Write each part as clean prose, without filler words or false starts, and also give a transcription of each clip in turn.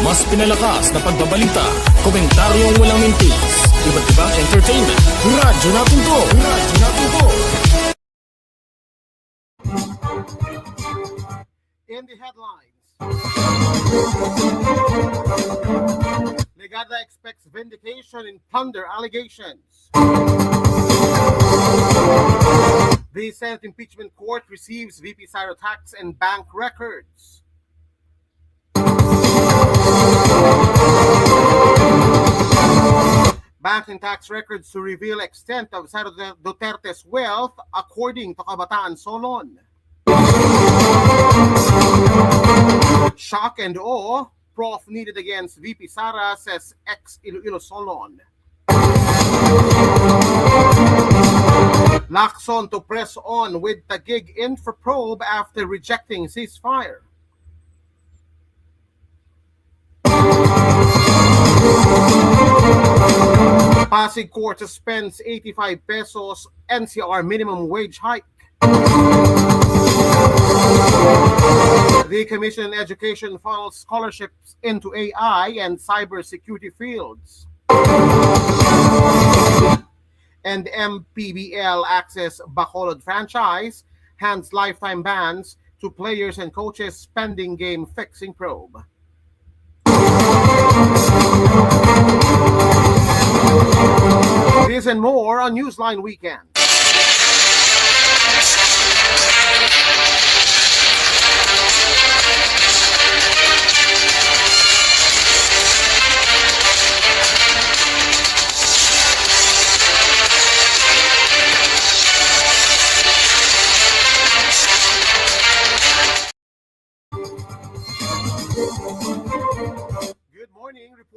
Mas pinalakas na pagbabalita, komentaryong walang mintis, iba't ibang entertainment. Radyo natin to! Radyo natin to! In the headlines, Legarda expects vindication in plunder allegations. The Senate Impeachment Court receives VP Sara tax and bank records. Bank and tax records to reveal extent of Sara Duterte's wealth according to Kabataan Solon. Shock and awe, Prof needed against VP Sara, says ex-Iloilo Solon. Lacson to press on with Taguig in for probe after rejecting ceasefire. Pasig Court suspends 85 pesos NCR minimum wage hike. The Commission on Education funnels scholarships into AI and cybersecurity fields. And MPBL access Bacolod franchise hands lifetime bans to players and coaches pending game fixing probe. This and more on Newsline Weekend.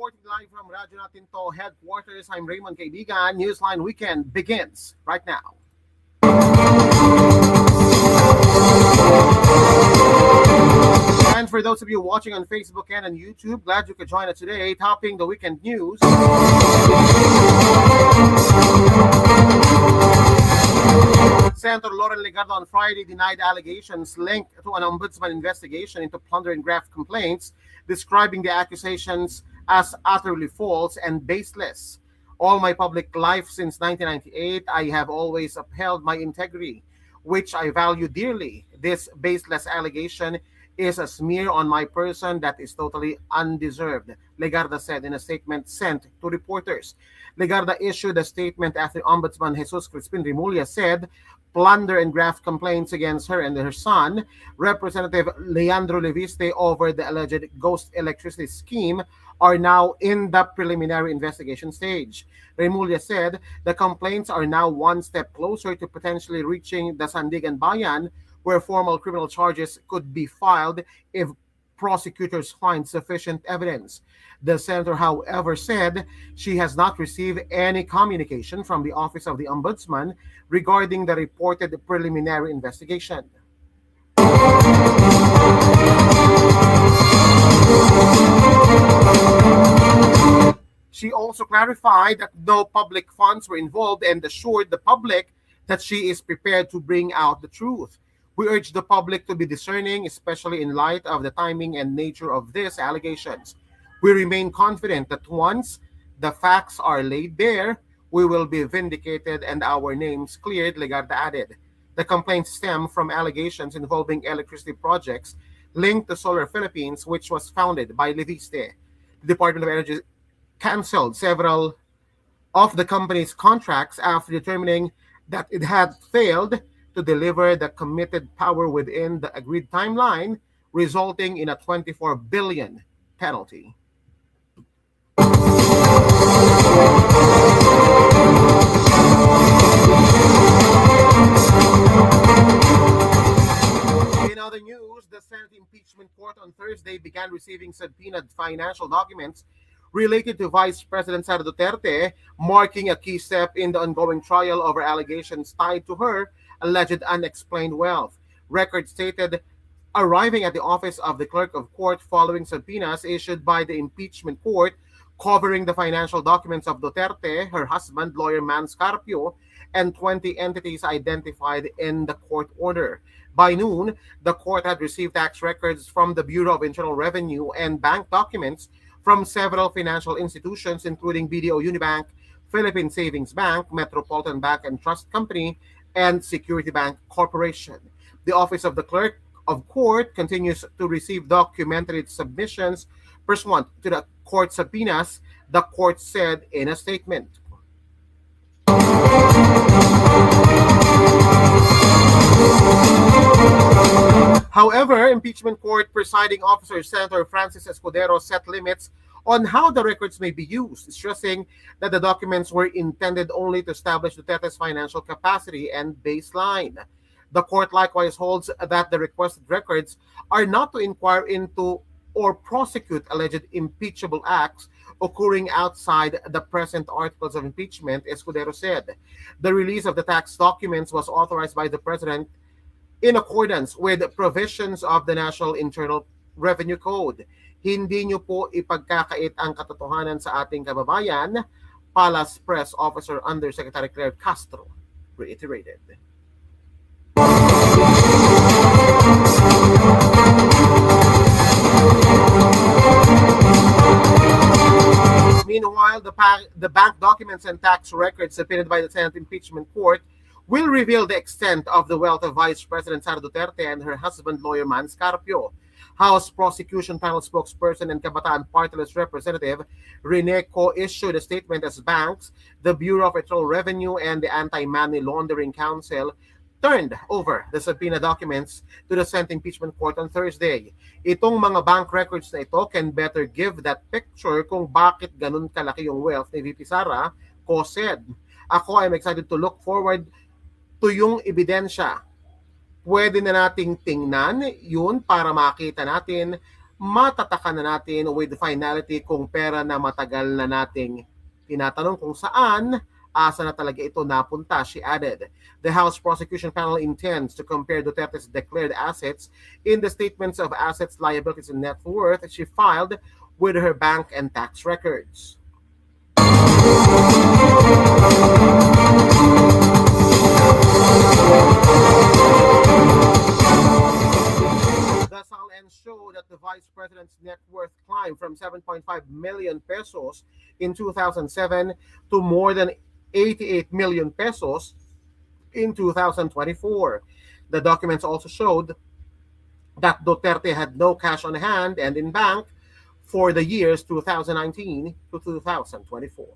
Reporting live from Radyo Natin To headquarters, I'm Raymond Kaibigan. Newsline Weekend begins right now. And for those of you watching on Facebook and on YouTube, glad you could join us today. Topping the weekend news. Senator Lauren Legarda on Friday denied allegations linked to an ombudsman investigation into plunder and graft complaints, describing the accusations as utterly false and baseless. All my public life since 1998, I have always upheld my integrity, which I value dearly. This baseless allegation is a smear on my person that is totally undeserved, Legarda said in a statement sent to reporters. Legarda issued a statement after Ombudsman Jesus Crispin Rimulya said plunder and graft complaints against her and her son, Representative Leandro Leviste, over the alleged ghost electricity scheme are now in the preliminary investigation stage. Rimulya said the complaints are now one step closer to potentially reaching the Sandigan Bayan, where formal criminal charges could be filed if prosecutors find sufficient evidence. The senator, however, said she has not received any communication from the Office of the Ombudsman regarding the reported preliminary investigation. She also clarified that no public funds were involved and assured the public that she is prepared to bring out the truth. We urge the public to be discerning, especially in light of the timing and nature of these allegations. We remain confident that once the facts are laid bare, we will be vindicated and our names cleared, Legarda added. The complaints stem from allegations involving electricity projects linked to Solar Philippines, which was founded by Leviste. The Department of Energy canceled several of the company's contracts after determining that it had failed to deliver the committed power within the agreed timeline, resulting in a 24 billion penalty. receiving subpoenaed financial documents related to Vice President Sara Duterte, marking a key step in the ongoing trial over allegations tied to her alleged unexplained wealth. Records stated arriving at the office of the clerk of court following subpoenas issued by the impeachment court covering the financial documents of Duterte, her husband, lawyer Man Scarpio, and 20 entities identified in the court order. By noon, the court had received tax records from the Bureau of Internal Revenue and bank documents from several financial institutions, including BDO Unibank, Philippine Savings Bank, Metropolitan Bank and Trust Company, and Security Bank Corporation. The Office of the Clerk of Court continues to receive documentary submissions pursuant to the court subpoenas, the court said in a statement. However, impeachment court presiding officer Senator Francis Escudero set limits on how the records may be used, stressing that the documents were intended only to establish Duterte's financial capacity and baseline. The court likewise holds that the requested records are not to inquire into or prosecute alleged impeachable acts occurring outside the present articles of impeachment, Escudero said. The release of the tax documents was authorized by the President in accordance with provisions of the National Internal Revenue Code. Hindi nyo po ipagkakait ang katotohanan sa ating kababayan, Palace Press Officer Undersecretary Claire Castro reiterated. Meanwhile, the bank documents and tax records submitted by the Senate Impeachment Court will reveal the extent of the wealth of Vice President Sara Duterte and her husband, lawyer Man Scarpio. House Prosecution Panel spokesperson and Kabataan Party List Representative Rene Co issued a statement as banks, the Bureau of Internal Revenue, and the Anti-Money Laundering Council turned over the subpoena documents to the Senate Impeachment Court on Thursday. Itong mga bank records na ito can better give that picture kung bakit ganun kalaki yung wealth ni VP Sara, Co said. Ako I'm excited to look forward to yung ebidensya. Pwede na nating tingnan yun para makita natin, matatakan na natin with finality kung pera na matagal na nating tinatanong kung saan, asa na talaga ito napunta, she added. The House Prosecution Panel intends to compare Duterte's declared assets in the statements of assets, liabilities, and net worth she filed with her bank and tax records. Show that the Vice President's net worth climbed from 7.5 million pesos in 2007 to more than 88 million pesos in 2024. The documents also showed that Duterte had no cash on hand and in bank for the years 2019 to 2024.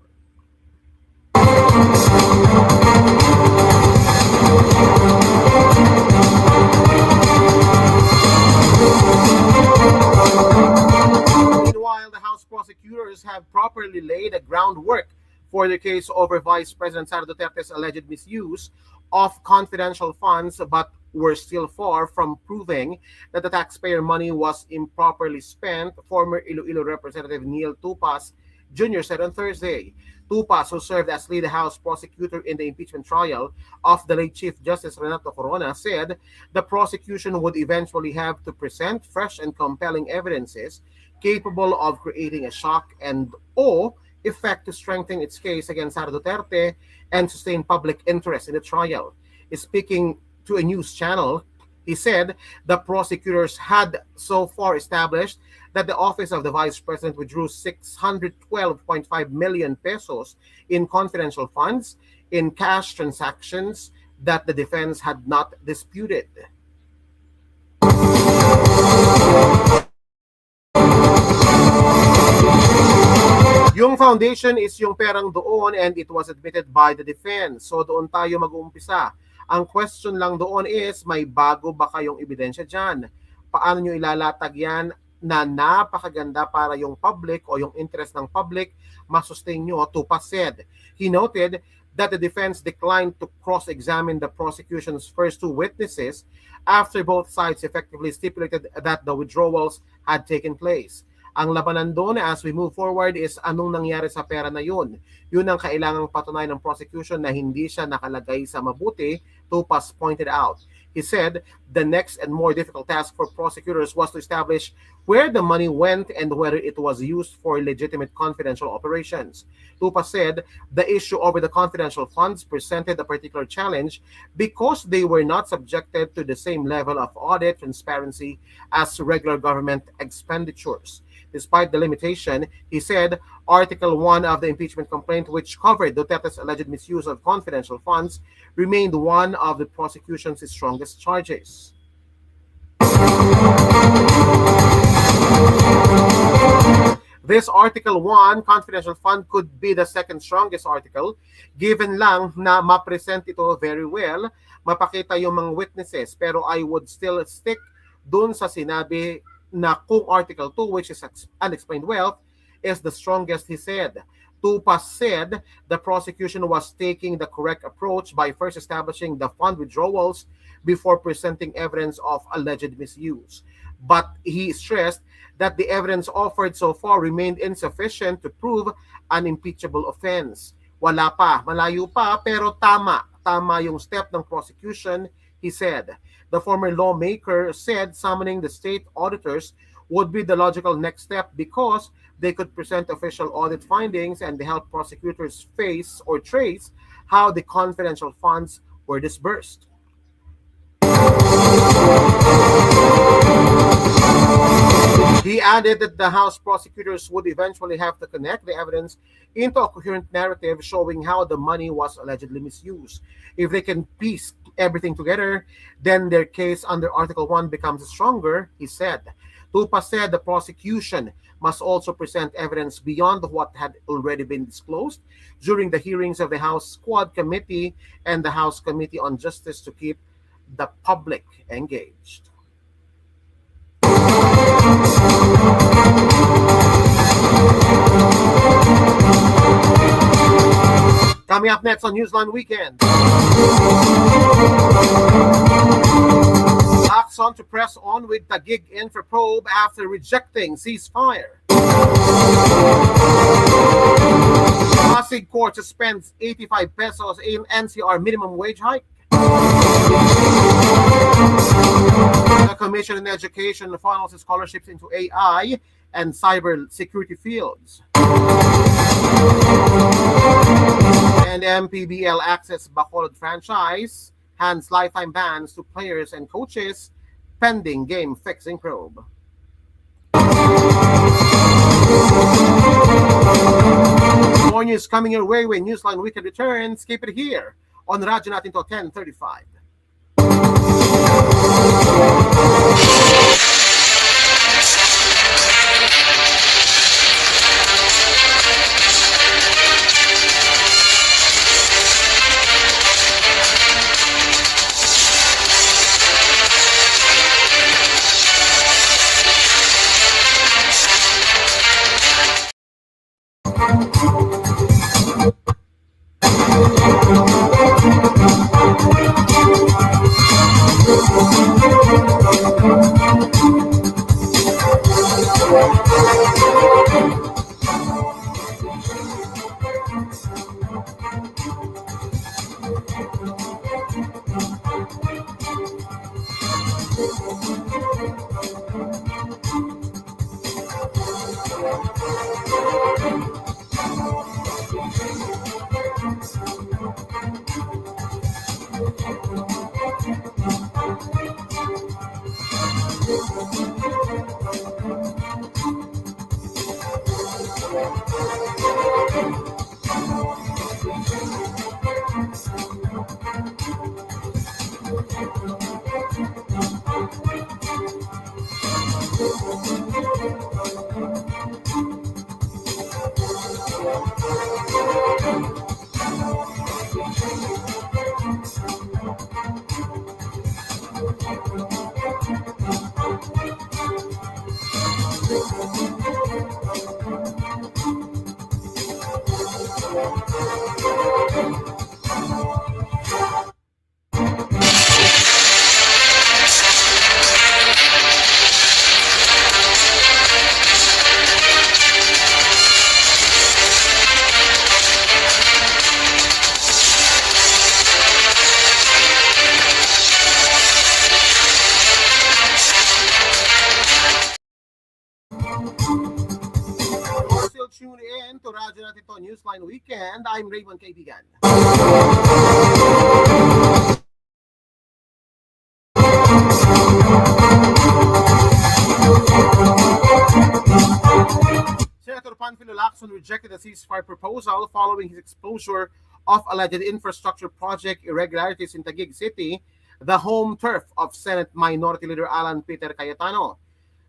Meanwhile, the House prosecutors have properly laid the groundwork for the case over Vice President Sara Duterte's alleged misuse of confidential funds, but were still far from proving that the taxpayer money was improperly spent, former Iloilo Representative Neil Tupas Jr. said on Thursday. Tupas, who served as lead House prosecutor in the impeachment trial of the late Chief Justice Renato Corona, said the prosecution would eventually have to present fresh and compelling evidences capable of creating a shock and awe effect to strengthen its case against Sara Duterte and sustain public interest in the trial. Speaking to a news channel, he said the prosecutors had so far established that the office of the Vice President withdrew 612.5 million pesos in confidential funds in cash transactions that the defense had not disputed. Yung foundation is yung perang doon and it was admitted by the defense. So doon tayo mag-uumpisa. Ang question lang doon is, may bago ba kayong ebidensya dyan? Paano nyo ilalatag yan na napakaganda para yung public o yung interest ng public masustain nyo? Tupas said. He noted that the defense declined to cross-examine the prosecution's first two witnesses after both sides effectively stipulated that the withdrawals had taken place. Ang labanan doon as we move forward is anong nangyari sa pera na yun. Yun ang kailangang patunayan ng prosecution na hindi siya nakalagay sa mabuti, Tupas pointed out. He said the next and more difficult task for prosecutors was to establish where the money went and whether it was used for legitimate confidential operations. Tupas said the issue over the confidential funds presented a particular challenge because they were not subjected to the same level of audit transparency as regular government expenditures. Despite the limitation, he said Article 1 of the impeachment complaint, which covered Duterte's alleged misuse of confidential funds, remained one of the prosecution's strongest charges. This Article 1 confidential fund could be the second strongest article, given lang na ma-present ito very well, mapakita yung mga witnesses, pero I would still stick dun sa sinabi na kung Article 2, which is unexplained wealth, is the strongest, he said. Tupas said the prosecution was taking the correct approach by first establishing the fund withdrawals before presenting evidence of alleged misuse. But he stressed that the evidence offered so far remained insufficient to prove an impeachable offense. Wala pa, malayo pa, pero tama yung step ng prosecution, he said. The former lawmaker said summoning the state auditors would be the logical next step because they could present official audit findings and help prosecutors face or trace how the confidential funds were disbursed. He added that the House prosecutors would eventually have to connect the evidence into a coherent narrative showing how the money was allegedly misused. If they can piece everything together, then their case under Article 1 becomes stronger, he said. Tupas said the prosecution must also present evidence beyond what had already been disclosed during the hearings of the House Squad Committee and the House Committee on Justice to keep the public engaged. Coming up next on Newsline Weekend. Axon to press on with the gig in for probe after rejecting ceasefire. Pasig court suspends 85 pesos in NCR minimum wage hike. The Commission on Education funnels scholarships into AI and cyber security fields. And MPBL Access Bacolod franchise hands lifetime bans to players and coaches pending game fixing probe. More news coming your way when Newsline Weekend returns. Keep it here on Radyo Natin to 10:35. Newsline Weekend. I'm Raymond Kaibigan. Senator Panfilo Lacson rejected the ceasefire proposal following his exposure of alleged infrastructure project irregularities in Taguig City, the home turf of Senate Minority Leader Alan Peter Cayetano.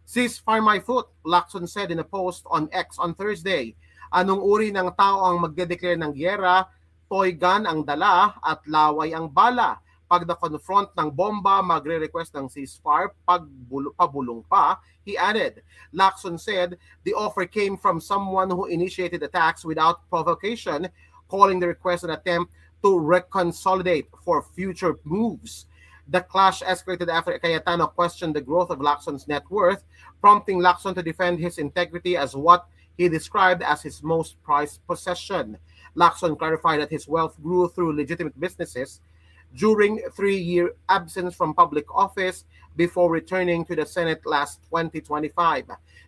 Ceasefire my foot, Lacson said in a post on X on Thursday. Anong uri ng tao ang magdedeclare ng gyera, toy gun ang dala at laway ang bala. Pag na-confront ng bomba, magre-request ng ceasefire, pabulong pa, he added. Lacson said the offer came from someone who initiated attacks without provocation, calling the request an attempt to reconsolidate for future moves. The clash escalated after Cayetano questioned the growth of Lacson's net worth, prompting Lacson to defend his integrity as what he described as his most prized possession. Lacson clarified that his wealth grew through legitimate businesses during 3-year absence from public office before returning to the Senate last 2025.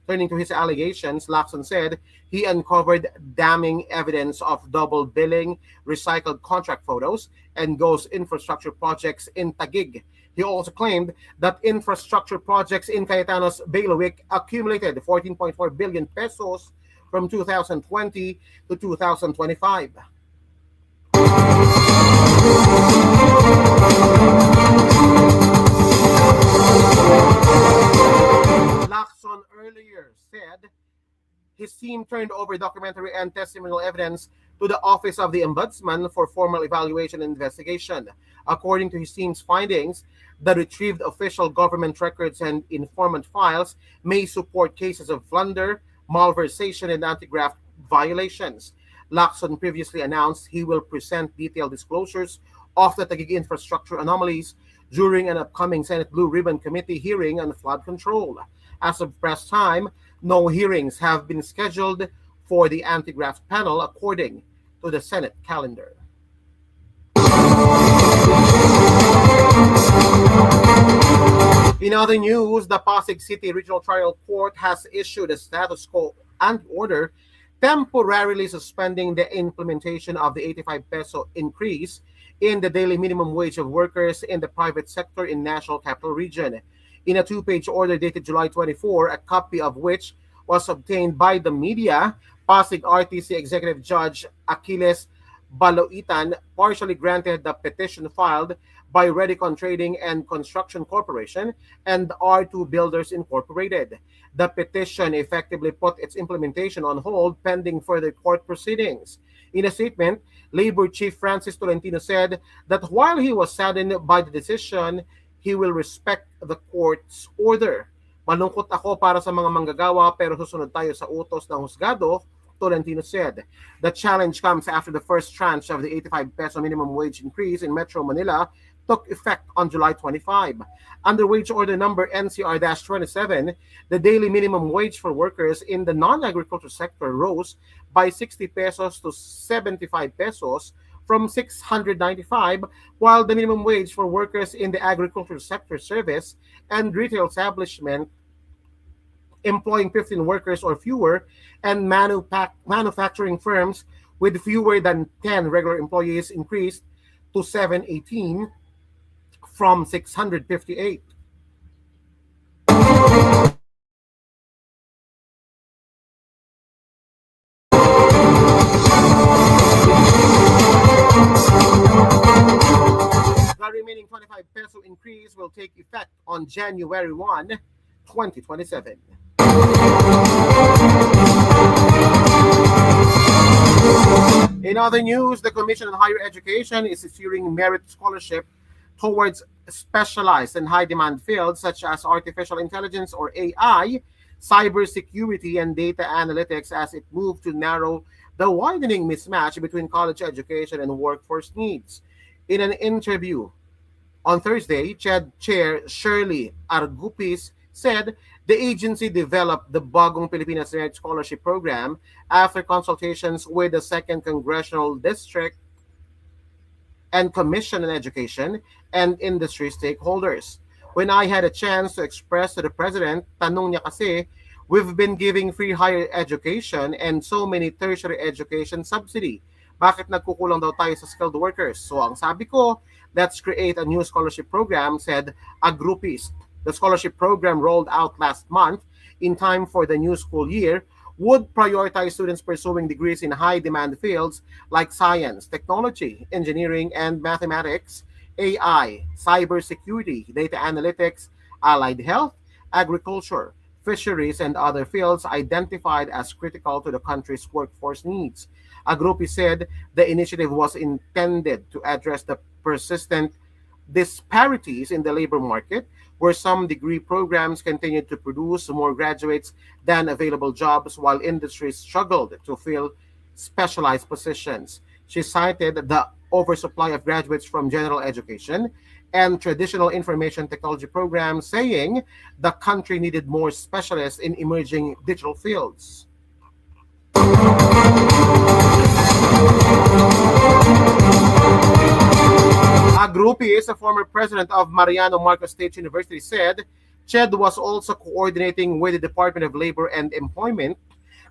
Turning to his allegations, Lacson said he uncovered damning evidence of double billing, recycled contract photos, and ghost infrastructure projects in Taguig. He also claimed that infrastructure projects in Cayetano's bailiwick accumulated 14.4 billion pesos from 2020 to 2025. Lacson earlier said his team turned over documentary and testimonial evidence to the Office of the Ombudsman for formal evaluation and investigation. According to his team's findings, the retrieved official government records and informant files may support cases of plunder, malversation, and anti-graft violations. Lacson previously announced he will present detailed disclosures of the Taguig infrastructure anomalies during an upcoming Senate Blue Ribbon Committee hearing on flood control. As of press time, no hearings have been scheduled for the anti-graft panel according to the Senate calendar. In other news, the Pasig City Regional Trial Court has issued a status quo and order temporarily suspending the implementation of the 85 peso increase in the daily minimum wage of workers in the private sector in National Capital Region. In a 2-page order dated July 24, a copy of which was obtained by the media, Pasig RTC Executive Judge Achilles Baloitan partially granted the petition filed by Redicon Trading and Construction Corporation and R2 Builders Incorporated. The petition effectively put its implementation on hold pending further court proceedings. In a statement, Labor Chief Francis Tolentino said that while he was saddened by the decision, he will respect the court's order. Malungkot ako para sa mga manggagawa pero susunod tayo sa utos ng husgado, Tolentino said. The challenge comes after the first tranche of the 85 peso minimum wage increase in Metro Manila took effect on July 25. Under Wage Order Number NCR-27, the daily minimum wage for workers in the non-agriculture sector rose by 60 pesos to 75 pesos from 695, while the minimum wage for workers in the agriculture sector service and retail establishment employing 15 workers or fewer and manufacturing firms with fewer than 10 regular employees increased to 718 from 658. The remaining 25 peso increase will take effect on January 1, 2027. In other news, the Commission on Higher Education is issuing merit scholarship towards specialized and high-demand fields such as artificial intelligence or AI, cybersecurity, and data analytics as it moves to narrow the widening mismatch between college education and workforce needs. In an interview on Thursday, CHED Chair Shirley Argupis said the agency developed the Bagong Pilipinas Merit Scholarship Program after consultations with the 2nd Congressional District and Commission on Education and industry stakeholders. When I had a chance to express to the President, tanong niya kasi, We've been giving free higher education and so many tertiary education subsidy. Bakit nagkukulang daw tayo sa skilled workers? So ang sabi ko, let's create a new scholarship program, said a groupist. The scholarship program rolled out last month in time for the new school year would prioritize students pursuing degrees in high-demand fields like science, technology, engineering, and mathematics, AI, cybersecurity, data analytics, allied health, agriculture, fisheries, and other fields identified as critical to the country's workforce needs. Agrupi said the initiative was intended to address the persistent disparities in the labor market, where some degree programs continued to produce more graduates than available jobs, while industries struggled to fill specialized positions. She cited the oversupply of graduates from general education and traditional information technology programs, saying the country needed more specialists in emerging digital fields. Agrupi is a former president of Mariano Marcos State University, said CHED was also coordinating with the Department of Labor and Employment,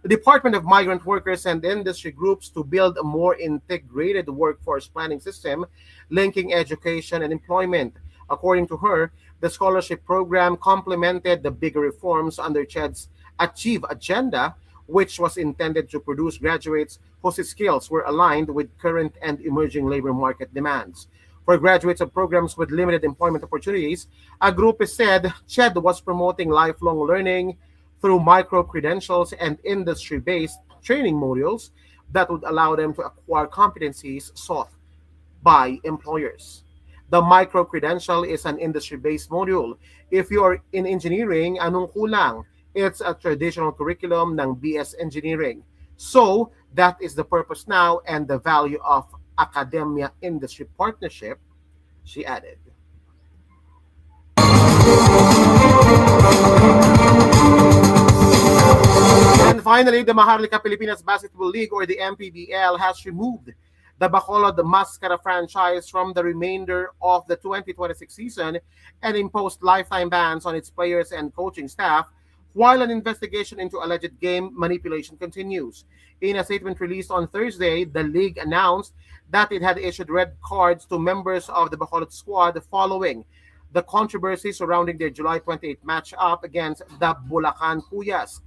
the Department of Migrant Workers, and industry groups to build a more integrated workforce planning system linking education and employment. According to her, the scholarship program complemented the bigger reforms under CHED's Achieve agenda, which was intended to produce graduates whose skills were aligned with current and emerging labor market demands. For graduates of programs with limited employment opportunities, a group said CHED was promoting lifelong learning through micro-credentials and industry-based training modules that would allow them to acquire competencies sought by employers. The micro-credential is an industry-based module. If you're in engineering, anong kulang? It's a traditional curriculum ng BS Engineering. So, that is the purpose now and the value of academia-industry partnership, she added. And finally, the Maharlika Pilipinas Basketball League, or the MPBL, has removed the Bacolod Mascara franchise from the remainder of the 2026 season and imposed lifetime bans on its players and coaching staff, while an investigation into alleged game manipulation continues. In a statement released on Thursday, the league announced that it had issued red cards to members of the Bacolod squad following the controversy surrounding their July 28 matchup against the Bulacan Cuyas.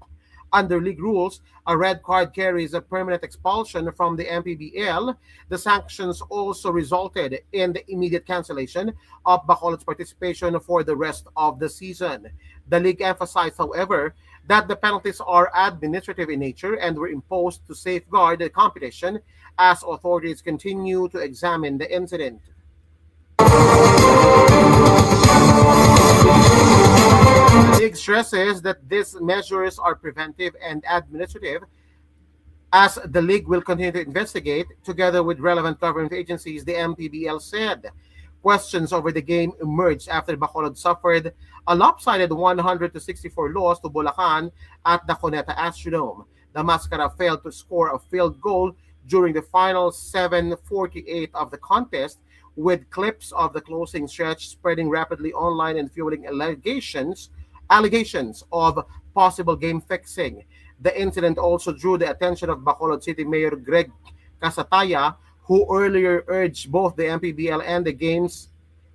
Under league rules, a red card carries a permanent expulsion from the MPBL. The sanctions also resulted in the immediate cancellation of Bacolod's participation for the rest of the season. The league emphasized, however, that the penalties are administrative in nature and were imposed to safeguard the competition as authorities continue to examine the incident. The league stresses that these measures are preventive and administrative, as the league will continue to investigate together with relevant government agencies, the MPBL said. Questions over the game emerged after Bacolod suffered a lopsided 100-64 loss to Bulacan at the Cuneta Astrodome. The Mascara failed to score a field goal during the final 7:48 of the contest, with clips of the closing stretch spreading rapidly online and fueling allegations of possible game fixing. The incident also drew the attention of Bacolod City Mayor Greg Casataya, who earlier urged both the MPBL and the Games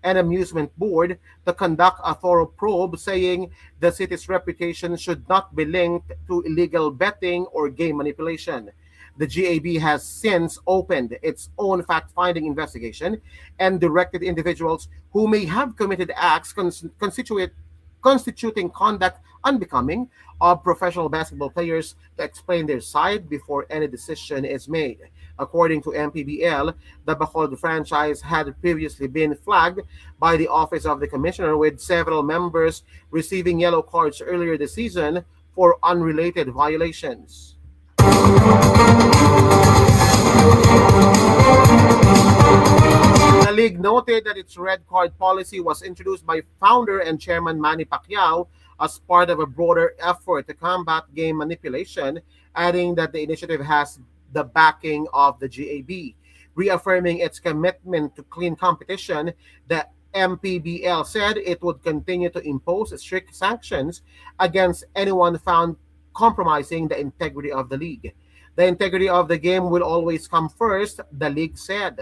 and Amusement Board to conduct a thorough probe, saying the city's reputation should not be linked to illegal betting or game manipulation. The GAB has since opened its own fact-finding investigation and directed individuals who may have committed acts constituting conduct unbecoming of professional basketball players to explain their side before any decision is made. According to MPBL, the Bacolod franchise had previously been flagged by the Office of the Commissioner, with several members receiving yellow cards earlier this season for unrelated violations. The league noted that its red card policy was introduced by founder and chairman Manny Pacquiao as part of a broader effort to combat game manipulation, adding that the initiative has the backing of the GAB. Reaffirming its commitment to clean competition, the MPBL said it would continue to impose strict sanctions against anyone found compromising the integrity of the league. The integrity of the game will always come first, the league said.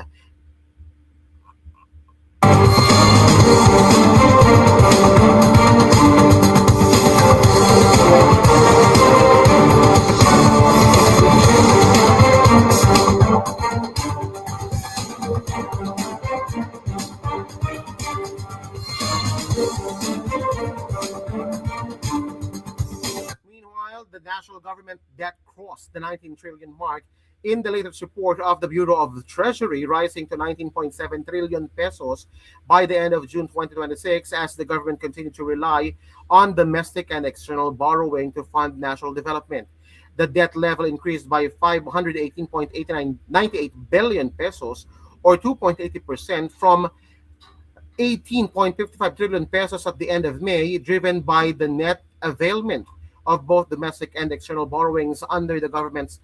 Meanwhile, the national government debt crossed the 19 trillion mark in the latest report of the Bureau of the Treasury, rising to 19.7 trillion pesos by the end of June 2026 as the government continued to rely on domestic and external borrowing to fund national development. The debt level increased by 518.98 billion pesos or 2.80% from 18.55 trillion pesos at the end of May, driven by the net availment of both domestic and external borrowings under the government's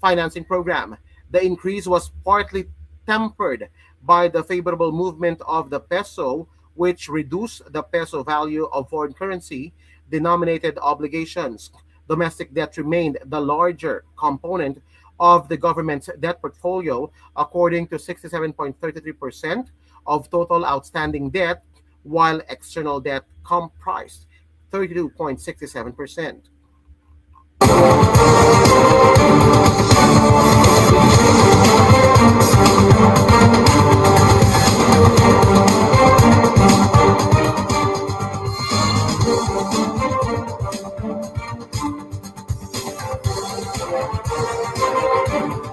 financing program. The increase was partly tempered by the favorable movement of the peso, which reduced the peso value of foreign currency denominated obligations. Domestic debt remained the larger component of the government's debt portfolio, according to 67.33% of total outstanding debt, while external debt comprised 32.67%.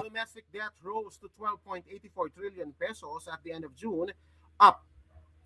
Domestic debt rose to 12.84 trillion pesos at the end of June, up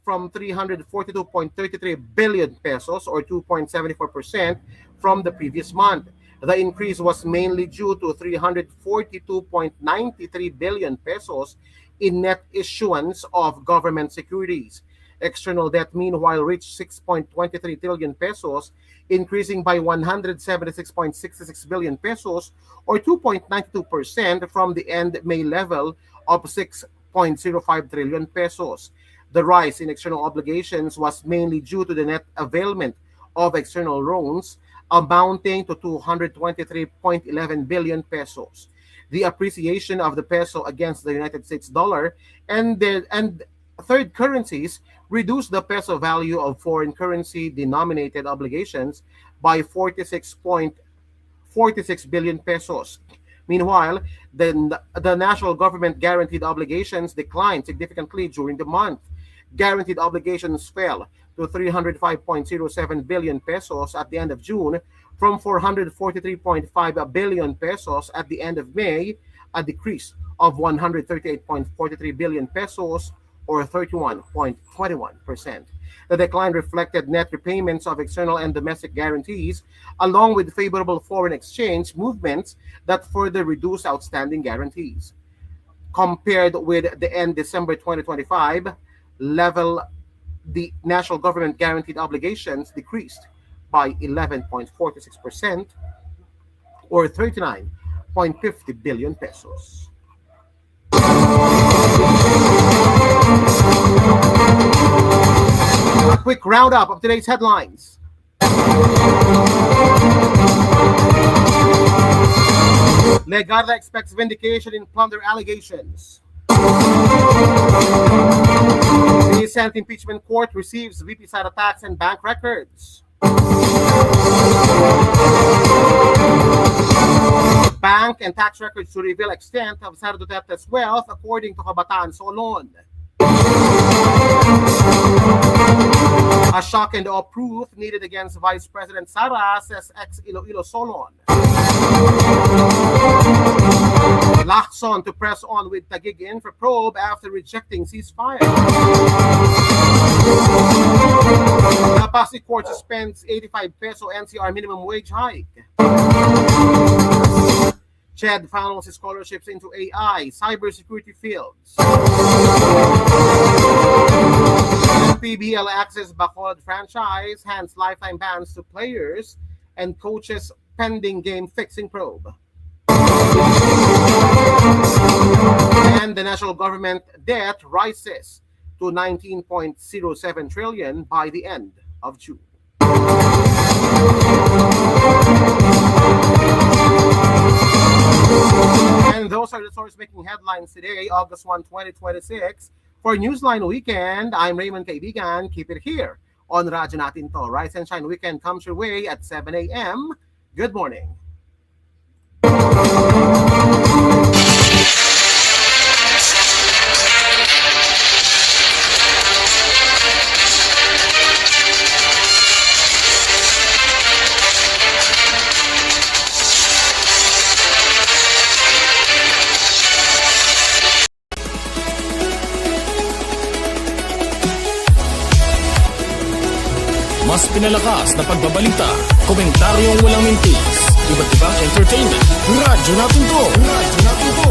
from 342.33 billion pesos or 2.74% from the previous month. The increase was mainly due to 342.93 billion pesos in net issuance of government securities. External debt, meanwhile, reached 6.23 trillion pesos, increasing by 176.66 billion pesos or 2.92% from the end May level of 6.05 trillion pesos. The rise in external obligations was mainly due to the net availment of external loans amounting to 223.11 billion pesos. The appreciation of the peso against the United States dollar and third currencies reduced the peso value of foreign currency denominated obligations by 46.46 billion pesos. Meanwhile, the national government guaranteed obligations declined significantly during the month. Guaranteed obligations fell to 305.07 billion pesos at the end of June from 443.5 billion pesos at the end of May, a decrease of 138.43 billion pesos or 31.21%. The decline reflected net repayments of external and domestic guarantees, along with favorable foreign exchange movements that further reduced outstanding guarantees. Compared with the end December 2025 level, the national government guaranteed obligations decreased by 11.46% or 39.50 billion pesos. A quick roundup of today's headlines. Legarda expects vindication in plunder allegations. The Senate impeachment court receives VP Sara tax and bank records. Bank and tax records to reveal extent of Sara Duterte's wealth, according to Kabataan Solon. A shock and awe proof needed against Vice President Sara, says ex-Iloilo Solon. Lacson to press on with Taguig in for probe after rejecting ceasefire. The Pasig court suspends 85 peso NCR minimum wage hike. Ched funnels his scholarships into AI, cybersecurity fields. PBL Access Bacolod franchise hands lifetime bans to players and coaches pending game fixing probe. And the national government debt rises to 19.07 trillion by the end of June. And those are the stories making headlines today, August 1, 2026. For Newsline Weekend, I'm Raymond Kaibigan. Keep it here on Radyo Natin To. Rise and Shine Weekend comes your way at 7 a.m. Good morning. Mas pinalakas na pagbabalita, komentaryong walang mintis, iba't ibang entertainment. Radyo natin to! Radyo natin to!